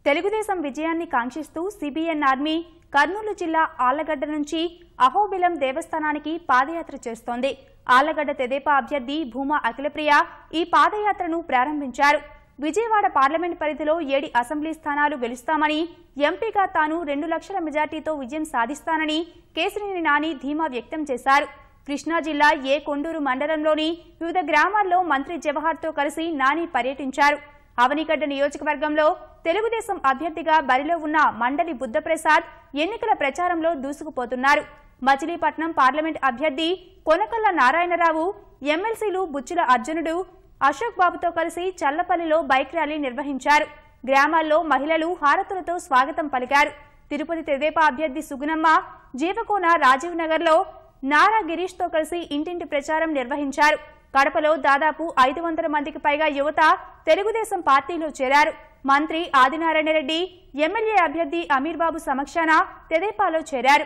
తెలుగుదేశం విజయాన్ని కాంక్షిస్తూ CBN army Kurnool జిల్లా ఆళ్లగడ్డ నుంచి అహోబిలం దేవస్థానానికి పాదయాత్ర చేస్తోంది. ఆళ్లగడ్డ తెదేపా అభ్యర్థి భూమా అఖిలప్రియ ఈ పాదయాత్రను ప్రారంభించారు. విజయవాడ పార్లమెంట్ పరిధిలో 7 అసెంబ్లీ స్థానాలు గెలుస్తామని, ఎంపీగా తాను 2 లక్షల మెజార్టీతో విజయం సాధిస్తానని కేశినేని నాని ధీమా వ్యక్తం చేశారు. కృష్ణా జిల్లా కొండూరు మండలంలోని వివిధ గ్రామాల్లో మంత్రి జవహర్తో కలిసి నాని పర్యటించారు. అవనిగడ్డ నియోజకవర్గంలో తెలుగుదేశం అభ్యర్థిగా బరిలో ఉన్న మండలి బుద్ధప్రసాద్ ఎన్నికల ప్రచారంలో దూసుకుపోతున్నారు. మచిలీపట్నం పార్లమెంట్ అభ్యర్థి కొనకల్ల నారాయణరావు, ఎమ్మెల్సీలు బుచ్చుల అర్జునుడు, అశోక్ బాబుతో కలిసి చల్లపల్లిలో బైక్ ర్యాలీ నిర్వహించారు. గ్రామాల్లో మహిళలు హారతులతో స్వాగతం పలికారు. తిరుపతి తెదేపా అభ్యర్థి సుగుణమ్మ జీవకోన రాజీవ్ నగర్లో నారా గిరీష్తో కలిసి ఇంటింటి ప్రచారం నిర్వహించారు. కడపలో దాదాపు 500 మందికి పైగా యువత తెలుగుదేశం పార్టీలో చేరారు. మంత్రి ఆదినారాయణ రెడ్డి, ఎమ్మెల్యే అభ్యర్థి అమీర్ బాబు సమక్షాన తెదేపాలో చేరారు.